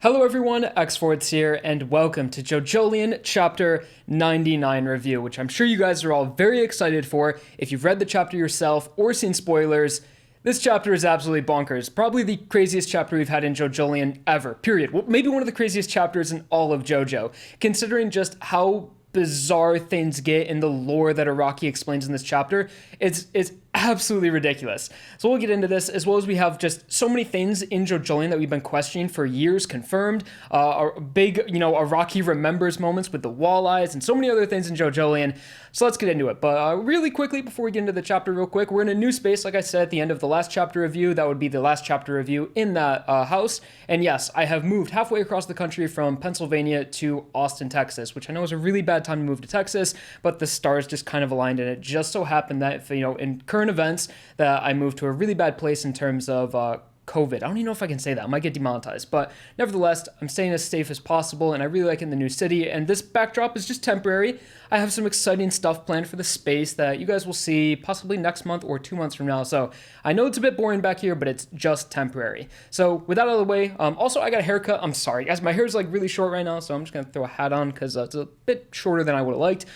Hello everyone, X4 here, and welcome to JoJolion Chapter 99 review, which I'm sure you guys are all very excited for. If you've read the chapter yourself or seen spoilers, this chapter is absolutely bonkers. Probably the craziest chapter we've had in JoJolion ever, period. Well, maybe one of the craziest chapters in all of JoJo, considering just how bizarre things get in the lore that ARAKI explains in this chapter. It's absolutely ridiculous. So we'll get into this, as well as we have just so many things in JoJolion that we've been questioning for years confirmed. Our big, ARAKI remembers moments with the walleyes and so many other things in JoJolion. So let's get into it. But really quickly, before we get into the chapter real quick, we're in a new space, like I said, at the end of the last chapter review. That would be the last chapter review in that house. And yes, I have moved halfway across the country from Pennsylvania to Austin, Texas, which I know is a really bad time to move to Texas, but the stars just kind of aligned, and it just so happened that, in current events, that I moved to a really bad place in terms of COVID. I don't even know if I can say that. I might get demonetized. But nevertheless, I'm staying as safe as possible, and I really like it in the new city. And this backdrop is just temporary. I have some exciting stuff planned for the space that you guys will see possibly next month or 2 months from now. So I know it's a bit boring back here, but it's just temporary. So with that out of the way, also I got a haircut. I'm sorry, guys. My hair is like really short right now, so I'm just going to throw a hat on because it's a bit shorter than I would have liked.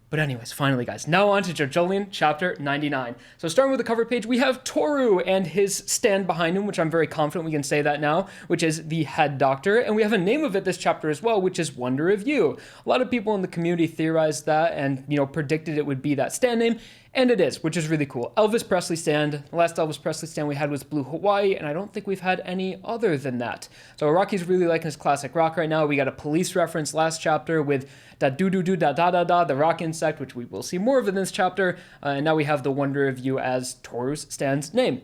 But anyways, finally, guys, now on to JoJolion Chapter 99. So starting with the cover page, we have Toru and his stand behind him, which I'm very confident we can say that now, which is the head doctor. And we have a name of it this chapter as well, which is Wonder of You. A lot of people in the community theorized that and, predicted it would be that stand name. And it is, which is really cool. Elvis Presley stand. The last Elvis Presley stand we had was Blue Hawaii, and I don't think we've had any other than that. So ARAKI's really liking his classic rock right now. We got a police reference last chapter with da doo doo doo da da da da, the rock insect, which we will see more of in this chapter. And now we have the Wonder of You as Toru's stand's name.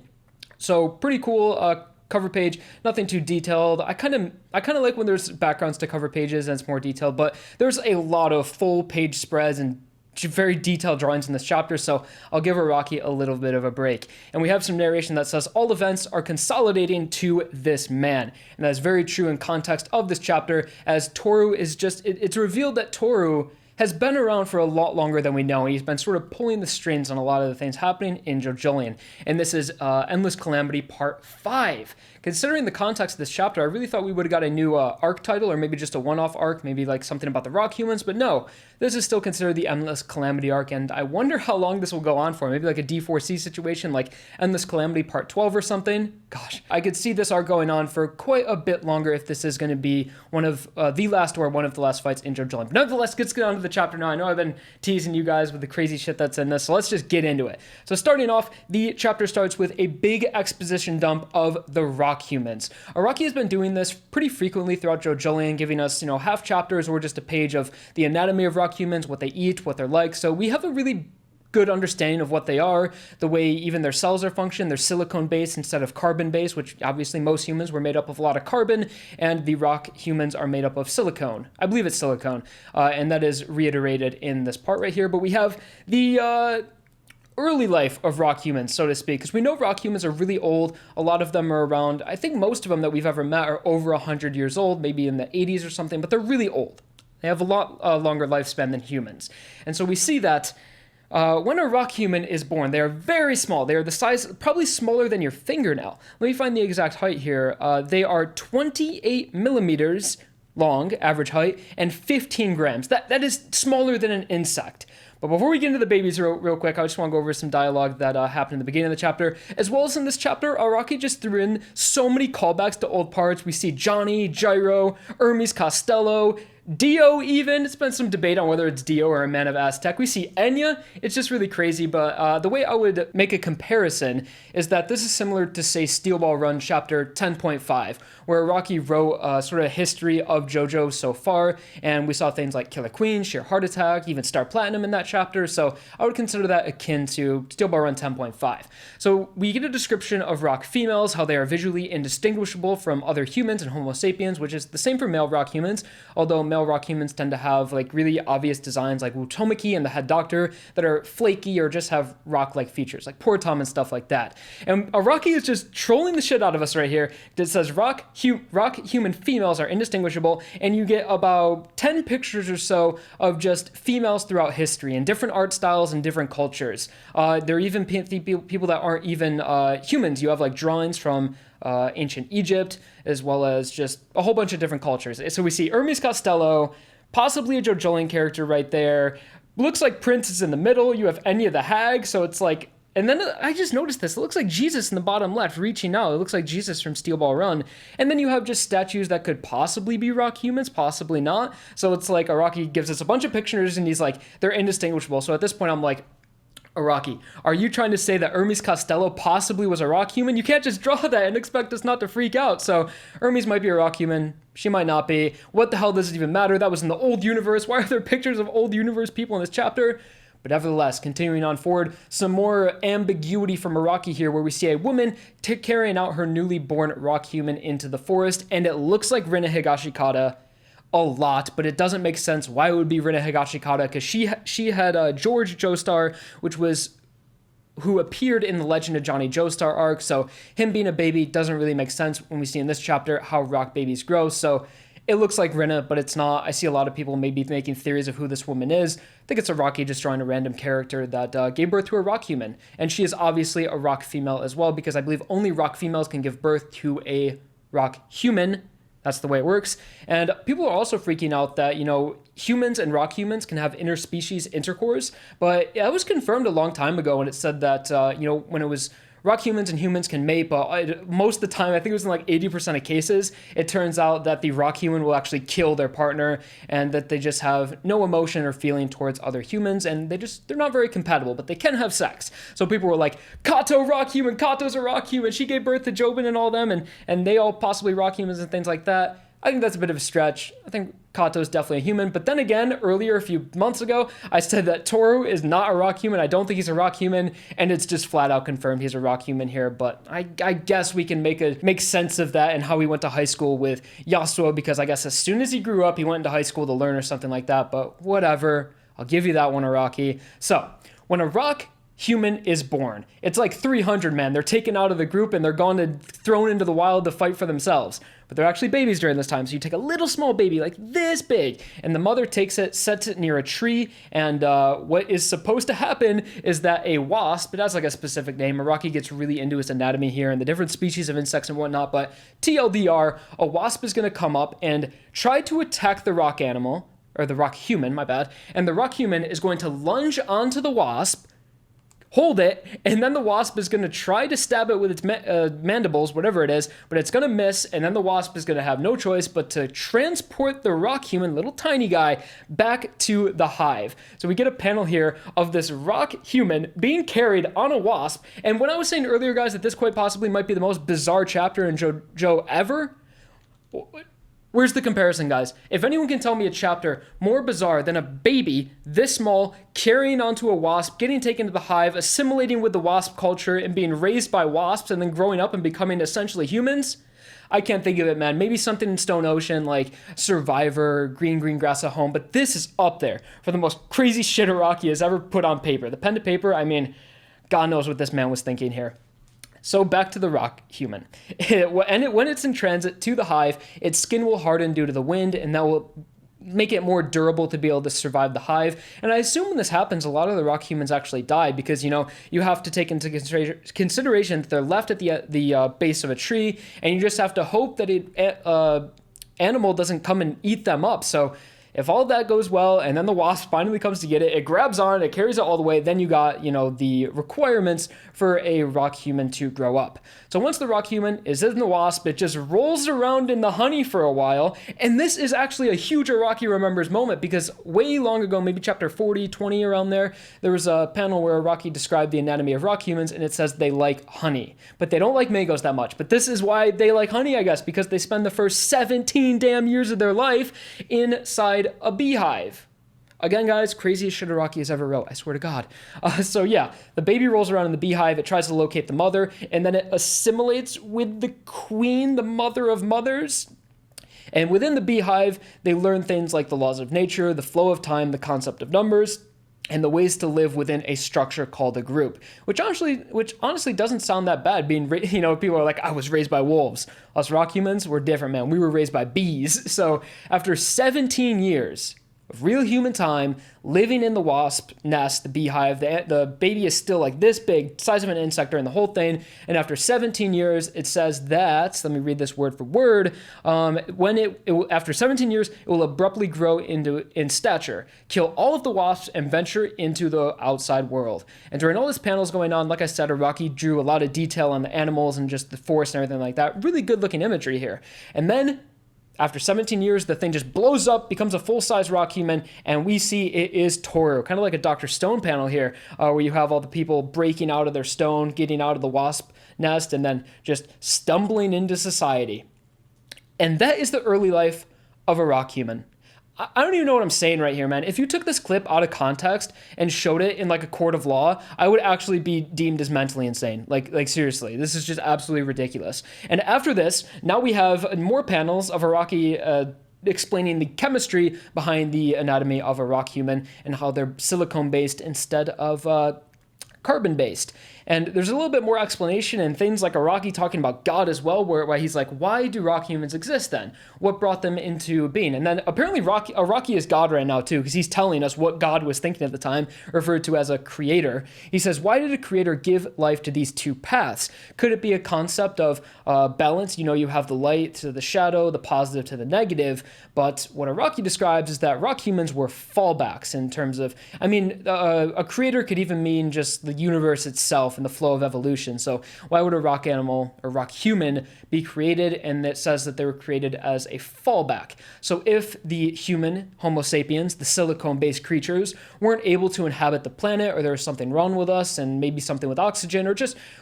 So pretty cool cover page, nothing too detailed. I kind of like when there's backgrounds to cover pages and it's more detailed, but there's a lot of full page spreads and very detailed drawings in this chapter, so I'll give ARAKI a little bit of a break. And we have some narration that says all events are consolidating to this man. And that is very true in context of this chapter, as Toru is it's revealed that Toru has been around for a lot longer than we know. He's been sort of pulling the strings on a lot of the things happening in JoJolion. And this is Endless Calamity Part 5. Considering the context of this chapter, I really thought we would have got a new arc title, or maybe just a one-off arc, maybe like something about the rock humans, but no, this is still considered the Endless Calamity arc, and I wonder how long this will go on for. Maybe like a D4C situation, like Endless Calamity Part 12 or something. Gosh, I could see this arc going on for quite a bit longer if this is going to be one of the last fights in JoJolion. But nevertheless, let's get on to the chapter now. I know I've been teasing you guys with the crazy shit that's in this, so let's just get into it. So starting off, the chapter starts with a big exposition dump of the rock humans. ARAKI has been doing this pretty frequently throughout JoJolion, giving us, half chapters or just a page of the anatomy of rock humans, what they eat, what they're like. So we have a really good understanding of what they are, the way even their cells are functioning. They're silicone-based instead of carbon-based, which obviously most humans were made up of a lot of carbon, and the rock humans are made up of silicone. I believe it's silicone, and that is reiterated in this part right here. But we have the early life of rock humans, so to speak, because we know rock humans are really old. A lot of them are around, I think most of them that we've ever met are over 100 years old, maybe in the 80s or something, but they're really old. They have a lot longer lifespan than humans. And so we see that when a rock human is born, they are very small. They are the size, probably smaller than your fingernail. Let me find the exact height here. They are 28 millimeters long, average height, and 15 grams. That is smaller than an insect. But before we get into the babies real quick, I just want to go over some dialogue that happened in the beginning of the chapter. As well as in this chapter, ARAKI just threw in so many callbacks to old parts. We see Johnny, Gyro, Hermes Costello, Dio even. It's been some debate on whether it's Dio or a man of Aztec. We see Enya. It's just really crazy, but the way I would make a comparison is that this is similar to, say, Steel Ball Run chapter 10.5, where ARAKI wrote sort of a history of JoJo so far, and we saw things like Killer Queen, Sheer Heart Attack, even Star Platinum in that chapter, so I would consider that akin to Steel Ball Run 10.5. So we get a description of rock females, how they are visually indistinguishable from other humans and Homo sapiens, which is the same for male rock humans, although male rock humans tend to have like really obvious designs like Wutomiki and the head doctor that are flaky or just have rock-like features like Portom and stuff like that. And ARAKI is just trolling the shit out of us right here. It says rock human females are indistinguishable, and you get about 10 pictures or so of just females throughout history in different art styles and different cultures. There are even people that aren't even humans. You have like drawings from ancient Egypt, as well as just a whole bunch of different cultures. So we see Hermes Costello, possibly a JoJolion character right there. Looks like Prince is in the middle. You have Enya the Hag, so it's like... And then I just noticed this. It looks like Jesus in the bottom left, reaching out. It looks like Jesus from Steel Ball Run. And then you have just statues that could possibly be rock humans, possibly not. So it's like ARAKI gives us a bunch of pictures, and he's like, they're indistinguishable. So at this point, I'm like, ARAKI, are you trying to say that Hermes Costello possibly was a rock human? You can't just draw that and expect us not to freak out. So Hermes might be a rock human. She might not be. What the hell does it even matter? That was in the old universe. Why are there pictures of old universe people in this chapter? But nevertheless, continuing on forward, some more ambiguity from ARAKI here, where we see a woman carrying out her newly born rock human into the forest, and it looks like Rina Higashikata a lot, but it doesn't make sense why it would be Rina Higashikata, because she had George Joestar, who appeared in the Legend of Johnny Joestar arc, so him being a baby doesn't really make sense when we see in this chapter how rock babies grow. So it looks like Rina, but it's not. I see a lot of people maybe making theories of who this woman is. I think it's ARAKI just drawing a random character that gave birth to a rock human. And she is obviously a rock female as well, because I believe only rock females can give birth to a rock human. That's the way it works. And people are also freaking out that, humans and rock humans can have interspecies intercourse. But that was confirmed a long time ago, and it said that, when it was rock humans and humans can mate, but most of the time, I think it was in like 80% of cases, it turns out that the rock human will actually kill their partner, and that they just have no emotion or feeling towards other humans, and they're not very compatible, but they can have sex. So people were like, Kato, rock human, Kato's a rock human, she gave birth to Jobin and all them, and they all possibly rock humans and things like that. I think that's a bit of a stretch. I think Kato's definitely a human. But then again, earlier, a few months ago, I said that Toru is not a rock human. I don't think he's a rock human. And it's just flat out confirmed he's a rock human here. But I guess we can make sense of that and how he went to high school with Yasuo. Because I guess as soon as he grew up, he went into high school to learn or something like that. But whatever. I'll give you that one, ARAKI. So, when a rock human is born, it's like 300 men. They're taken out of the group and they're gone and thrown into the wild to fight for themselves. But they're actually babies during this time. So you take a little small baby like this big, and the mother takes it, sets it near a tree, and what is supposed to happen is that a wasp, it has like a specific name. ARAKI gets really into his anatomy here and the different species of insects and whatnot, but TLDR, a wasp is going to come up and try to attack the rock animal, or the rock human, my bad, and the rock human is going to lunge onto the wasp, hold it, and then the wasp is going to try to stab it with its mandibles, whatever it is, but it's going to miss, and then the wasp is going to have no choice but to transport the rock human, little tiny guy, back to the hive. So we get a panel here of this rock human being carried on a wasp, and when I was saying earlier, guys, that this quite possibly might be the most bizarre chapter in JoJo ever, where's the comparison, guys? If anyone can tell me a chapter more bizarre than a baby this small carrying onto a wasp, getting taken to the hive, assimilating with the wasp culture, and being raised by wasps, and then growing up and becoming essentially humans, I can't think of it, man. Maybe something in Stone Ocean like Survivor, Green Grass at Home, but this is up there for the most crazy shit ARAKI has ever put on paper. The pen to paper, I mean, God knows what this man was thinking here. So back to the rock human. When it's in transit to the hive, its skin will harden due to the wind, and that will make it more durable to be able to survive the hive. And I assume when this happens, a lot of the rock humans actually die because, you have to take into consideration that they're left at the base of a tree, and you just have to hope that an animal doesn't come and eat them up. So if all that goes well, and then the wasp finally comes to get it, it grabs on, it carries it all the way, then you got, the requirements for a rock human to grow up. So once the rock human is in the wasp, it just rolls around in the honey for a while, and this is actually a huge ARAKI remembers moment, because way long ago, maybe chapter 40, 20 around there was a panel where ARAKI described the anatomy of rock humans, and it says they like honey, but they don't like mangoes that much. But this is why they like honey, I guess, because they spend the first 17 damn years of their life inside a beehive. Again, guys, craziest shit ARAKI has ever wrote, I swear to God. So yeah, the baby rolls around in the beehive, it tries to locate the mother, and then it assimilates with the queen, the mother of mothers. And within the beehive, they learn things like the laws of nature, the flow of time, the concept of numbers, and the ways to live within a structure called a group, which honestly doesn't sound that bad. People are like, I was raised by wolves. Us rock humans, we're different, man. We were raised by bees. So after 17 years, of real human time, living in the wasp nest, the beehive. The baby is still like this big, size of an insect during the whole thing. And after 17 years, it says that, let me read this word for word, after 17 years, it will abruptly grow in stature, kill all of the wasps, and venture into the outside world. And during all this panels going on, like I said, Araki drew a lot of detail on the animals and just the forest and everything like that. Really good looking imagery here. And then after 17 years, the thing just blows up, becomes a full-size rock human, and we see it is Toru, kind of like a Dr. Stone panel here, where you have all the people breaking out of their stone, getting out of the wasp nest, and then just stumbling into society. And that is the early life of a rock human. I don't even know what I'm saying right here, man. If you took this clip out of context and showed it in like a court of law, I would actually be deemed as mentally insane. Like seriously, this is just absolutely ridiculous. And after this, now we have more panels of Araki explaining the chemistry behind the anatomy of a rock human and how they're silicone-based instead of carbon-based. And there's a little bit more explanation and things like Araki talking about God as well, where he's like, why do rock humans exist then? What brought them into being? And then apparently Araki is God right now too, because he's telling us what God was thinking at the time, referred to as a creator. He says, why did a creator give life to these two paths? Could it be a concept of balance? You know, you have the light to the shadow, the positive to the negative. But what Araki describes is that rock humans were fallbacks in terms of, a creator could even mean just the universe itself and the flow of evolution. So why would a rock animal or rock human be created? And it says that they were created as a fallback. So if the human, Homo sapiens, the silicone-based creatures, weren't able to inhabit the planet, or there was something wrong with us and maybe something with oxygen, or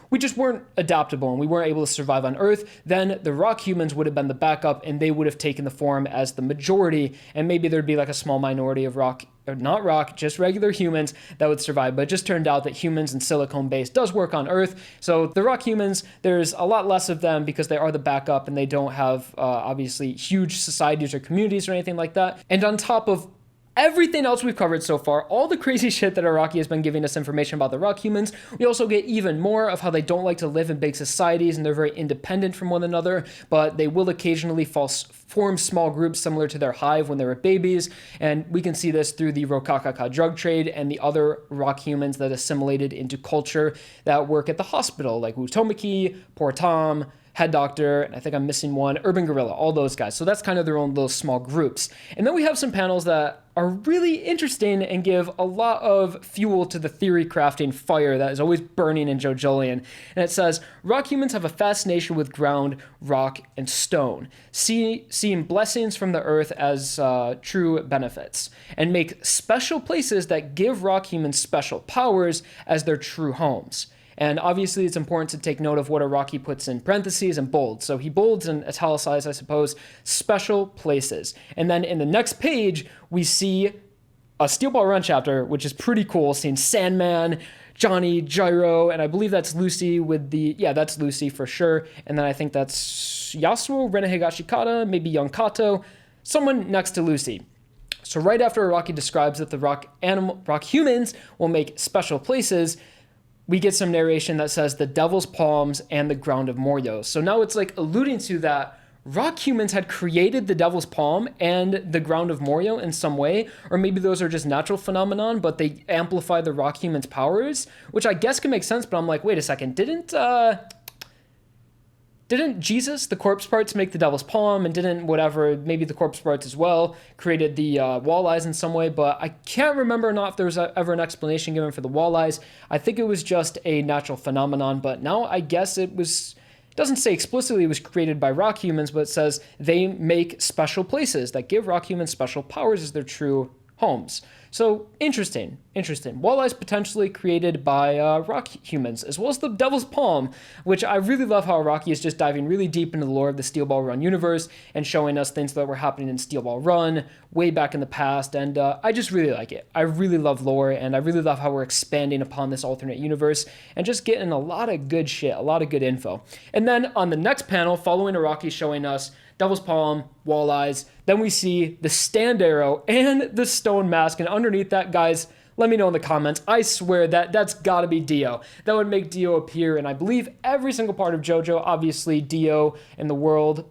we just weren't adaptable and we weren't able to survive on Earth, then the rock humans would have been the backup and they would have taken the form as the majority, and maybe there'd be like a small minority of just regular humans that would survive. But it just turned out that humans and silicone-based does work on Earth. So the rock humans, there's a lot less of them because they are the backup and they don't have obviously huge societies or communities or anything like that. And on top of everything else we've covered so far, all the crazy shit that Araki has been giving us information about the rock humans, we also get even more of how they don't like to live in big societies and they're very independent from one another, but they will occasionally form small groups similar to their hive when they were babies. And we can see this through the Rokakaka drug trade and the other rock humans that assimilated into culture that work at the hospital, like Utomaki, Poor Tom, Head Doctor, and I think I'm missing one, Urban Gorilla, all those guys. So that's kind of their own little small groups. And then we have some panels that are really interesting and give a lot of fuel to the theory crafting fire that is always burning in JoJolion. And it says, rock humans have a fascination with ground, rock, and stone, seeing blessings from the earth as true benefits, and make special places that give rock humans special powers as their true homes. And obviously, it's important to take note of what Araki puts in parentheses and bold. So he bolds and italicized, I suppose, special places. And then in the next page, we see a Steel Ball Run chapter, which is pretty cool, seeing Sandman, Johnny, Gyro, and I believe that's Lucy that's Lucy for sure. And then I think that's Yasuo, Rena Higashikata, maybe Young Kato, someone next to Lucy. So right after Araki describes that the rock humans will make special places, we get some narration that says the Devil's Palms and the ground of Morioh. So now it's like alluding to that rock humans had created the Devil's Palm and the ground of Morioh in some way, or maybe those are just natural phenomenon, but they amplify the rock humans' powers, which I guess can make sense. But I'm like, wait a second, didn't Jesus, the corpse parts, make the Devil's Palm, and didn't maybe the corpse parts as well, created the walleyes in some way? But I can't remember if there was ever an explanation given for the walleyes. I think it was just a natural phenomenon, but now I guess it doesn't say explicitly it was created by rock humans, but it says they make special places that give rock humans special powers as their true homes. So interesting. Walleyes potentially created by rock humans, as well as the Devil's Palm, which I really love how Araki is just diving really deep into the lore of the Steel Ball Run universe and showing us things that were happening in Steel Ball Run way back in the past. And I just really like it. I really love lore, and I really love how we're expanding upon this alternate universe and just getting a lot of good shit, a lot of good info. And then on the next panel, following Araki showing us Devil's Palm, walleyes, then we see the stand arrow and the stone mask, and underneath that, guys, let me know in the comments. I swear that's gotta be Dio. That would make Dio appear in, I believe, every single part of JoJo. Obviously, Dio in the world,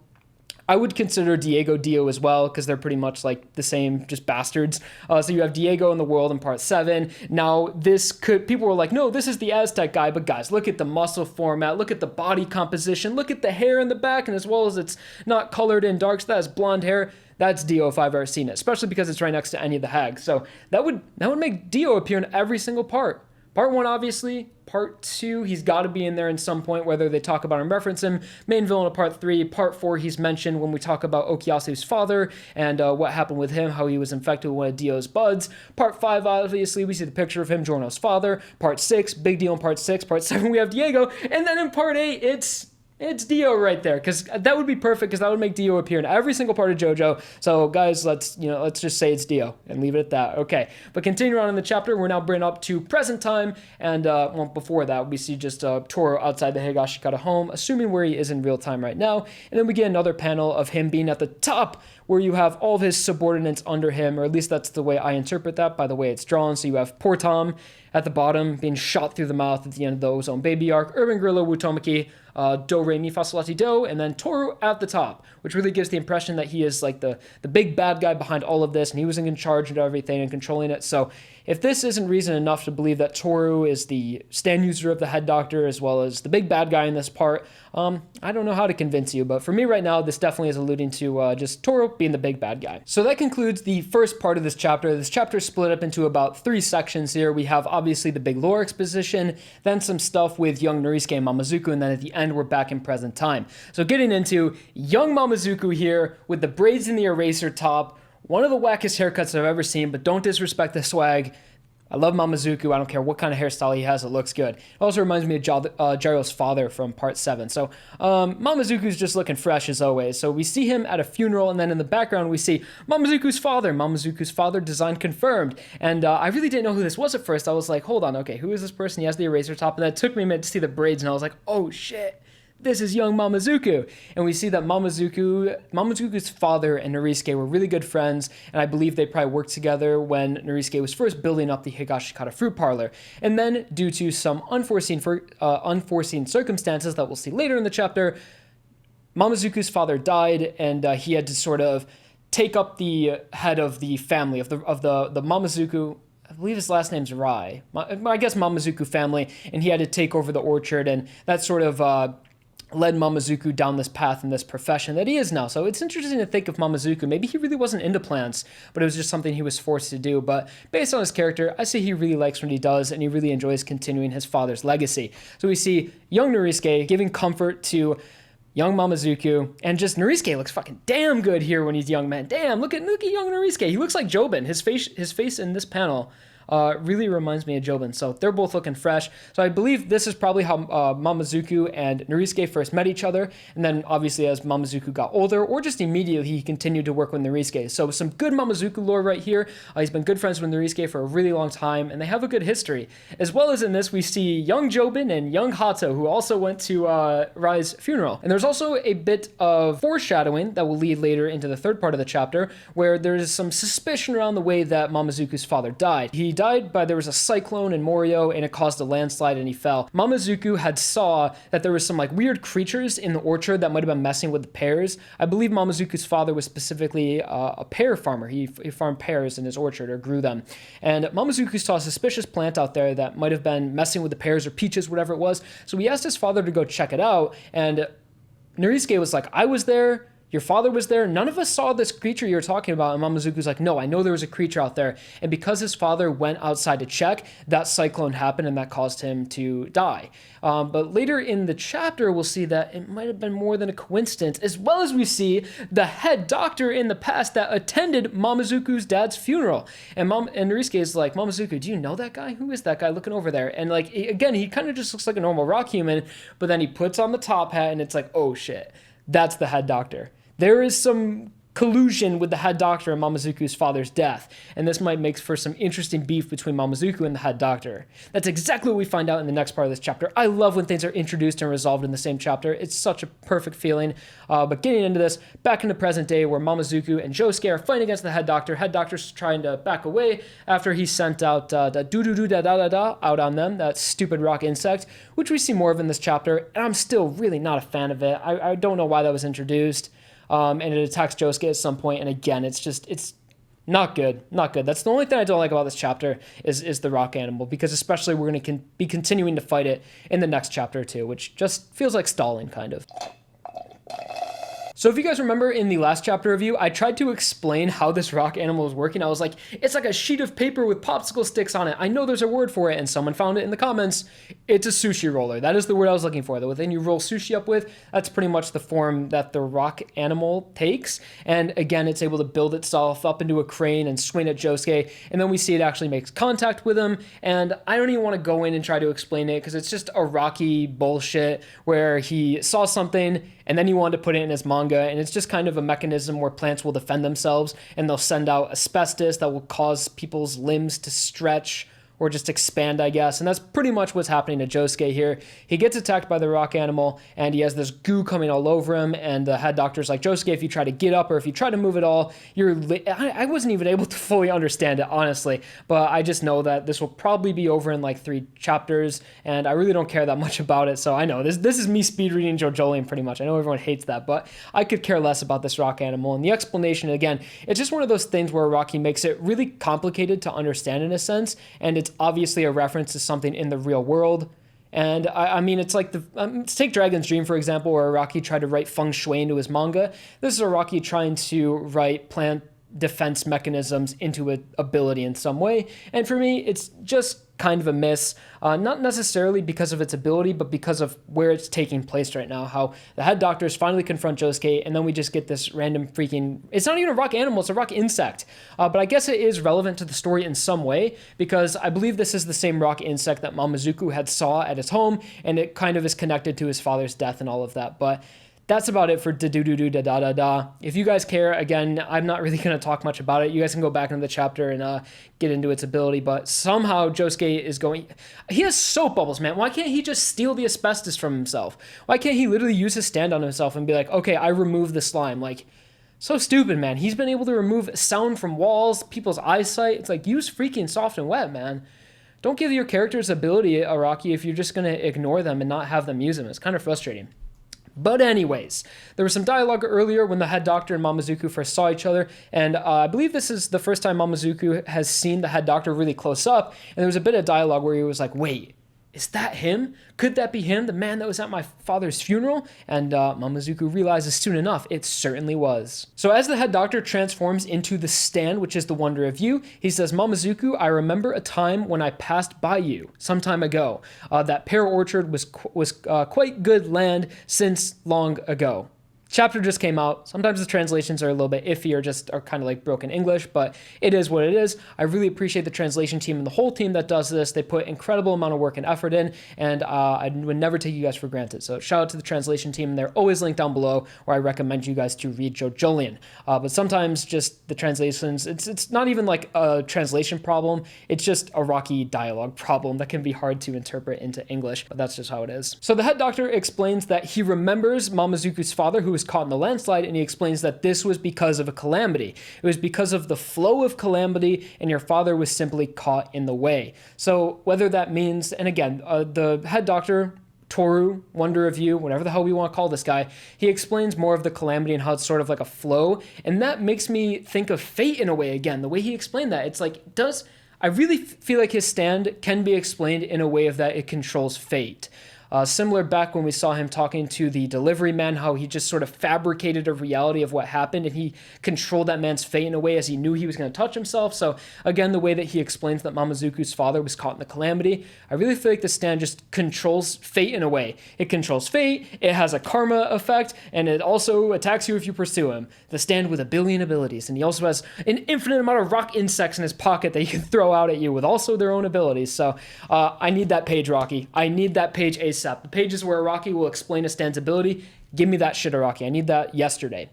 I would consider Diego Dio as well, because they're pretty much like the same, just bastards. So you have Diego in the world in part 7. Now, people were like, no, this is the Aztec guy, but guys, look at the muscle format, look at the body composition, look at the hair in the back, and as well as it's not colored in dark, so that has blonde hair. That's Dio if I've ever seen it, especially because it's right next to any of the hags. So that would make Dio appear in every single part. Part 1, obviously. Part 2, he's got to be in there in some point, whether they talk about him, reference him. Main villain of part 3. Part 4, he's mentioned when we talk about Okuyasu's father and what happened with him, how he was infected with one of Dio's buds. Part 5, obviously, we see the picture of him, Giorno's father. Part 6, big deal in part 6. Part 7, we have Diego. And then in part 8, it's Dio right there, because that would be perfect, because that would make Dio appear in every single part of JoJo. So guys, let's just say it's Dio and leave it at that. Okay, but continuing on in the chapter, we're now bringing up to present time, and before that, we see just Toru outside the Higashikata home, assuming where he is in real time right now, and then we get another panel of him being at the top, where you have all of his subordinates under him, or at least that's the way I interpret that, by the way it's drawn. So you have poor Tom at the bottom, being shot through the mouth at the end of the Ozone Baby arc, Urban Gorilla Wutomaki, Do Re Mi Fa Sol La Ti Do, and then Toru at the top, which really gives the impression that he is like the big bad guy behind all of this, and he was in charge of everything and controlling it. So if this isn't reason enough to believe that Toru is the stand user of the head doctor as well as the big bad guy in this part, I don't know how to convince you, but for me right now, this definitely is alluding to just Toru being the big bad guy. So that concludes the first part of this chapter. This chapter is split up into about 3 sections here. We have obviously the big lore exposition, then some stuff with young Norisuke and Mamazuku, and then at the end we're back in present time. So getting into young Mamazuku here with the braids in the eraser top, one of the wackest haircuts I've ever seen, but don't disrespect the swag. I love Mamazuku. I don't care what kind of hairstyle he has. It looks good. It also reminds me of Jario's father from part 7. So Mamazuku's just looking fresh as always. So we see him at a funeral, and then in the background we see Mamazuku's father. Mamazuku's father, design confirmed. And I really didn't know who this was at first. I was like, hold on, okay, who is this person? He has the eraser top. And then it took me a minute to see the braids, and I was like, oh shit. This is young Mamazuku. And we see that Mamazuku's father and Norisuke were really good friends, and I believe they probably worked together when Norisuke was first building up the Higashikata fruit parlor. And then, due to some unforeseen circumstances that we'll see later in the chapter, Mamazuku's father died, and he had to sort of take up the head of the family, of the Mamazuku. I believe his last name's Rai. I guess Mamazuku family, and he had to take over the orchard, and that sort of led Mamazuku down this path in this profession that he is now. So it's interesting to think of Mamazuku. Maybe he really wasn't into plants, but it was just something he was forced to do. But based on his character, I say he really likes what he does, and he really enjoys continuing his father's legacy. So we see young Norisuke giving comfort to young Mamazuku, and just Norisuke looks fucking damn good here when he's young, man. Damn, look at young Norisuke. He looks like Jobin. His face in this panel really reminds me of Jobin. So they're both looking fresh. So I believe this is probably how Mamazuku and Norisuke first met each other. And then obviously as Mamazuku got older, or just immediately, he continued to work with Norisuke. So some good Mamazuku lore right here. He's been good friends with Norisuke for a really long time, and they have a good history. As well as in this, we see young Jobin and young Hato, who also went to Rai's funeral. And there's also a bit of foreshadowing that will lead later into the third part of the chapter, where there's some suspicion around the way that Mamazuku's father died. He died by, there was a cyclone in Morioh, and it caused a landslide, and he fell. Mamazuku had saw that there was some like weird creatures in the orchard that might have been messing with the pears. I believe Mamazuku's father was specifically a pear farmer. He farmed pears in his orchard, or grew them. And Mamazuku saw a suspicious plant out there that might have been messing with the pears or peaches, whatever it was. So he asked his father to go check it out, and Norisuke was like, I was there, your father was there, none of us saw this creature you're talking about. And Mamazuku's like, no, I know there was a creature out there. And because his father went outside to check, that cyclone happened, and that caused him to die. But later in the chapter, we'll see that it might have been more than a coincidence, as well as we see the head doctor in the past that attended Mamazuku's dad's funeral. And Norisuke is like, Mamazuku, do you know that guy? Who is that guy looking over there? And like, again, he kind of just looks like a normal rock human, but then he puts on the top hat, and it's like, oh shit, that's the head doctor. There is some collusion with the head doctor and Mamazuku's father's death, and this might make for some interesting beef between Mamazuku and the head doctor. That's exactly what we find out in the next part of this chapter. I love when things are introduced and resolved in the same chapter. It's such a perfect feeling. But getting into this, back in the present day where Mamazuku and Josuke are fighting against the head doctor. Head doctor's trying to back away after he sent out that doo-doo-doo-da-da-da-da out on them, that stupid rock insect, which we see more of in this chapter, and I'm still really not a fan of it. I don't know why that was introduced. and it attacks Josuke at some point, and again, it's not good, not good. That's the only thing I don't like about this chapter is the rock animal, because especially we're going to be continuing to fight it in the next chapter too, which just feels like stalling kind of. So if you guys remember in the last chapter review, I tried to explain how this rock animal is working. I was like, it's like a sheet of paper with popsicle sticks on it. I know there's a word for it, and someone found it in the comments. It's a sushi roller. That is the word I was looking for. The thing you roll sushi up with, that's pretty much the form that the rock animal takes. And again, it's able to build itself up into a crane and swing at Josuke. And then we see it actually makes contact with him. And I don't even want to go in and try to explain it, because it's just a rocky bullshit where he saw something and then he wanted to put it in his manga, and it's just kind of a mechanism where plants will defend themselves, and they'll send out asbestos that will cause people's limbs to stretch or just expand, I guess. And that's pretty much what's happening to Josuke here. He gets attacked by the rock animal, and he has this goo coming all over him, and the head doctor's like, Josuke, if you try to get up or if you try to move at all, I wasn't even able to fully understand it, honestly, but I just know that this will probably be over in like 3 chapters, and I really don't care that much about it. So I know this is me speed reading JoJolion pretty much. I know everyone hates that, but I could care less about this rock animal. And the explanation, again, it's just one of those things where Araki makes it really complicated to understand in a sense, and it's obviously a reference to something in the real world. And I mean, it's like let's take Dragon's Dream, for example, where Araki tried to write feng shui into his manga. This is Araki trying to write plant defense mechanisms into an ability in some way. And for me, it's just kind of a miss, not necessarily because of its ability, but because of where it's taking place right now, how the head doctors finally confront Josuke, and then we just get this random freaking, it's not even a rock animal, it's a rock insect, but I guess it is relevant to the story in some way, because I believe this is the same rock insect that Mamazuku had saw at his home, and it kind of is connected to his father's death and all of that. But that's about it for da-do-do-do-da-da-da-da. If you guys care, again, I'm not really going to talk much about it. You guys can go back into the chapter and get into its ability, but somehow Josuke is going... He has soap bubbles, man. Why can't he just steal the asbestos from himself? Why can't he literally use his stand on himself and be like, okay, I removed the slime? Like, so stupid, man. He's been able to remove sound from walls, people's eyesight. It's like, use freaking soft and wet, man. Don't give your characters ability, Araki, if you're just going to ignore them and not have them use them. It's kind of frustrating. But anyways, there was some dialogue earlier when the head doctor and Mamazuku first saw each other, and I believe this is the first time Mamazuku has seen the head doctor really close up, and there was a bit of dialogue where he was like, wait, is that him? Could that be him, the man that was at my father's funeral? And Mamazuku realizes soon enough, it certainly was. So as the head doctor transforms into the stand, which is the wonder of you, he says, Mamazuku, I remember a time when I passed by you some time ago. That pear orchard was quite good land since long ago. Chapter just came out. Sometimes the translations are a little bit iffy or just are kind of like broken English, but it is what it is. I really appreciate the translation team and the whole team that does this. They put incredible amount of work and effort in, and I would never take you guys for granted. So shout out to the translation team, and they're always linked down below where I recommend you guys to read JoJolion. But sometimes just the translations, it's not even like a translation problem. It's just a rocky dialogue problem that can be hard to interpret into English, but that's just how it is. So the head doctor explains that he remembers Mamazuku's father, who was caught in the landslide, and he explains that this was because of a calamity. It was because of the flow of calamity, and your father was simply caught in the way. So whether that means, and again, the head doctor, Toru, Wonder of You, whatever the hell we want to call this guy, he explains more of the calamity and how it's sort of like a flow, and that makes me think of fate in a way again. The way he explained that, it's like, I really feel like his stand can be explained in a way of that it controls fate. Similar back when we saw him talking to the delivery man, how he just sort of fabricated a reality of what happened, and he controlled that man's fate in a way as he knew he was going to touch himself. So again, the way that he explains that Mamazuku's father was caught in the calamity, I really feel like the stand just controls fate in a way. It controls fate, it has a karma effect, and it also attacks you if you pursue him. The stand with a billion abilities, and he also has an infinite amount of rock insects in his pocket that he can throw out at you with also their own abilities. So I need that page, Rocky. I need that page ASAP. The pages where Araki will explain a stand's ability, give me that shit, Araki. I need that yesterday.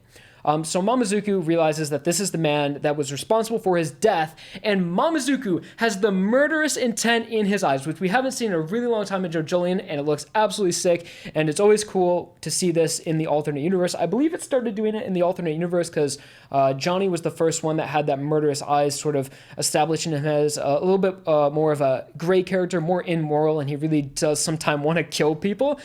So Mamazuku realizes that this is the man that was responsible for his death, and Mamazuku has the murderous intent in his eyes, which we haven't seen in a really long time in JoJolion, and it looks absolutely sick, and it's always cool to see this in the alternate universe. I believe it started doing it in the alternate universe because Johnny was the first one that had that murderous eyes sort of establishing him as a little bit more of a gray character, more immoral, and he really does sometimes want to kill people.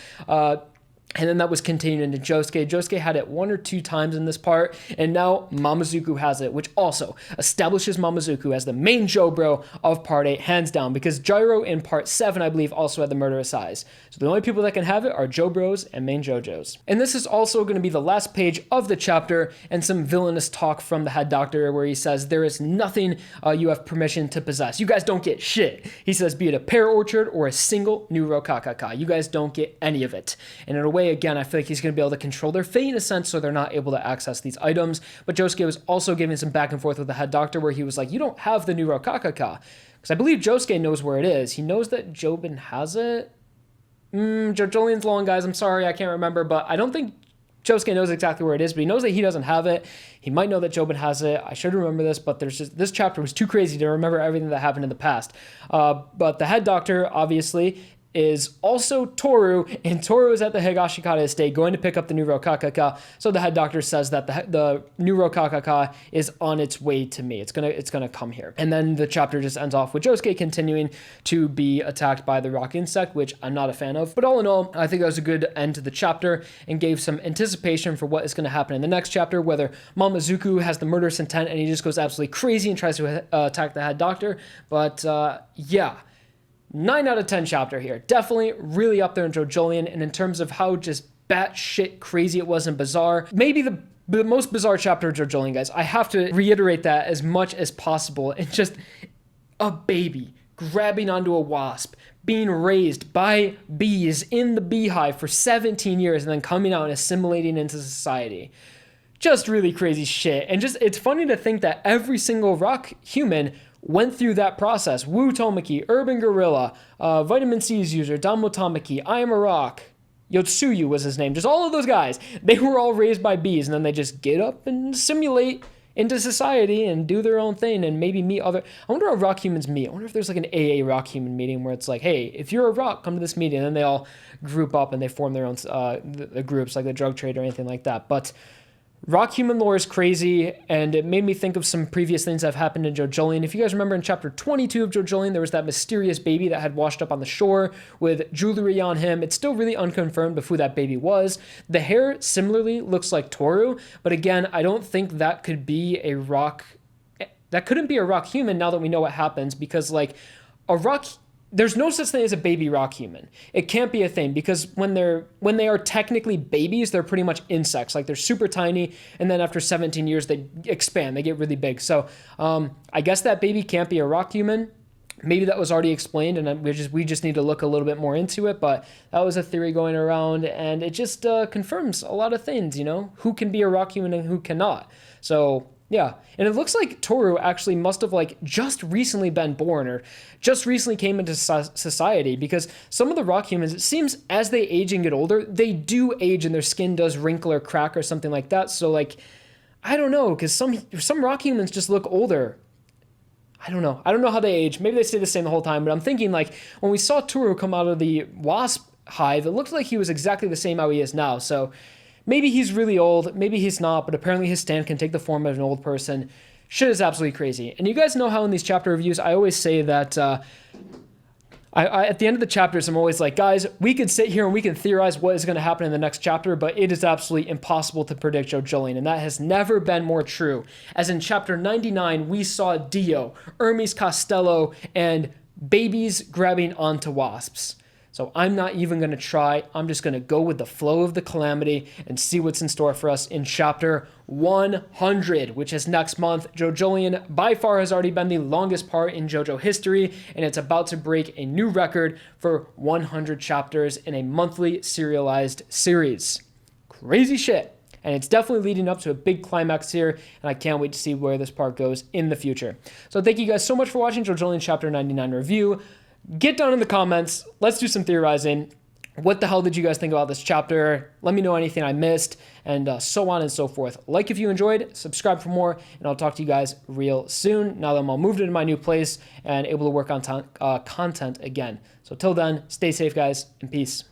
And then that was continued into Josuke. Josuke had it 1 or 2 times in this part, and now Mamazuku has it, which also establishes Mamazuku as the main JoBro of Part 8, hands down, because Gyro in Part 7, I believe, also had the murderous eyes. So the only people that can have it are JoBros and main JoJos. And this is also going to be the last page of the chapter, and some villainous talk from the head doctor where he says, there is nothing you have permission to possess. You guys don't get shit. He says, be it a pear orchard or a single new Rokakaka. You guys don't get any of it. And in a way, again, I feel like he's going to be able to control their fate in a sense, so they're not able to access these items. But Josuke was also giving some back and forth with the head doctor where he was like, you don't have the new Rokakaka. Because I believe Josuke knows where it is. He knows that Jobin has it. JoJolion's long, guys. I'm sorry, I can't remember. But I don't think Josuke knows exactly where it is, but he knows that he doesn't have it. He might know that Jobin has it. I should remember this, but this chapter was too crazy to remember everything that happened in the past. But the head doctor, obviously, is also Toru, and Toru is at the Higashikata estate going to pick up the new Rokakaka. So the head doctor says that the new Rokakaka is on its way to me. It's gonna come here. And then the chapter just ends off with Josuke continuing to be attacked by the rock insect, which I'm not a fan of. But all in all, I think that was a good end to the chapter and gave some anticipation for what is going to happen in the next chapter, whether Mamazuku has the murderous intent and he just goes absolutely crazy and tries to attack the head doctor. But yeah. 9 out of 10 chapter here. Definitely really up there in JoJolion, and in terms of how just batshit crazy it was and bizarre. Maybe the most bizarre chapter of JoJolion, guys. I have to reiterate that as much as possible. And just a baby grabbing onto a wasp, being raised by bees in the beehive for 17 years, and then coming out and assimilating into society. Just really crazy shit. And just, it's funny to think that every single rock human went through that process. Wu Tomaki, Urban Gorilla, Vitamin C's user, Damo Tamaki, I Am a Rock, Yotsuyu was his name. Just all of those guys. They were all raised by bees, and then they just get up and simulate into society and do their own thing and maybe meet other... I wonder how rock humans meet. I wonder if there's like an AA rock human meeting where it's like, hey, if you're a rock, come to this meeting. And then they all group up and they form their own the groups, like the drug trade or anything like that. But rock human lore is crazy, and it made me think of some previous things that have happened in JoJolion. If you guys remember in chapter 22 of JoJolion, there was that mysterious baby that had washed up on the shore with jewelry on him. It's still really unconfirmed of who that baby was. The hair similarly looks like Toru, but again, I don't think that could be a rock... That couldn't be a rock human now that we know what happens, because like a rock... There's no such thing as a baby rock human. It can't be a thing, because when they are technically babies, they're pretty much insects. Like they're super tiny, and then after 17 years, they expand. They get really big. So I guess that baby can't be a rock human. Maybe that was already explained, and we just need to look a little bit more into it. But that was a theory going around, and it just confirms a lot of things. You know, who can be a rock human and who cannot. So yeah, and it looks like Toru actually must have like just recently been born or just recently came into society, because some of the rock humans, it seems as they age and get older, they do age and their skin does wrinkle or crack or something like that. So like, I don't know, because some rock humans just look older. I don't know how they age. Maybe they stay the same the whole time, but I'm thinking like when we saw Toru come out of the wasp hive, it looked like he was exactly the same how he is now. So maybe he's really old, maybe he's not, but apparently his stand can take the form of an old person. Shit is absolutely crazy. And you guys know how in these chapter reviews, I always say that I at the end of the chapters, I'm always like, guys, we could sit here and we can theorize what is going to happen in the next chapter, but it is absolutely impossible to predict JoJolion, and that has never been more true. As in chapter 99, we saw Dio, Hermes Costello, and babies grabbing onto wasps. So I'm not even going to try. I'm just going to go with the flow of the calamity and see what's in store for us in chapter 100, which is next month. JoJolion by far has already been the longest part in JoJo history, and it's about to break a new record for 100 chapters in a monthly serialized series. Crazy shit. And it's definitely leading up to a big climax here, and I can't wait to see where this part goes in the future. So thank you guys so much for watching JoJolion Chapter 99 review. Get down in the comments. Let's do some theorizing. What the hell did you guys think about this chapter? Let me know anything I missed, and so on and so forth. Like if you enjoyed, subscribe for more, and I'll talk to you guys real soon now that I'm all moved into my new place and able to work on content again. So till then, stay safe, guys, and peace.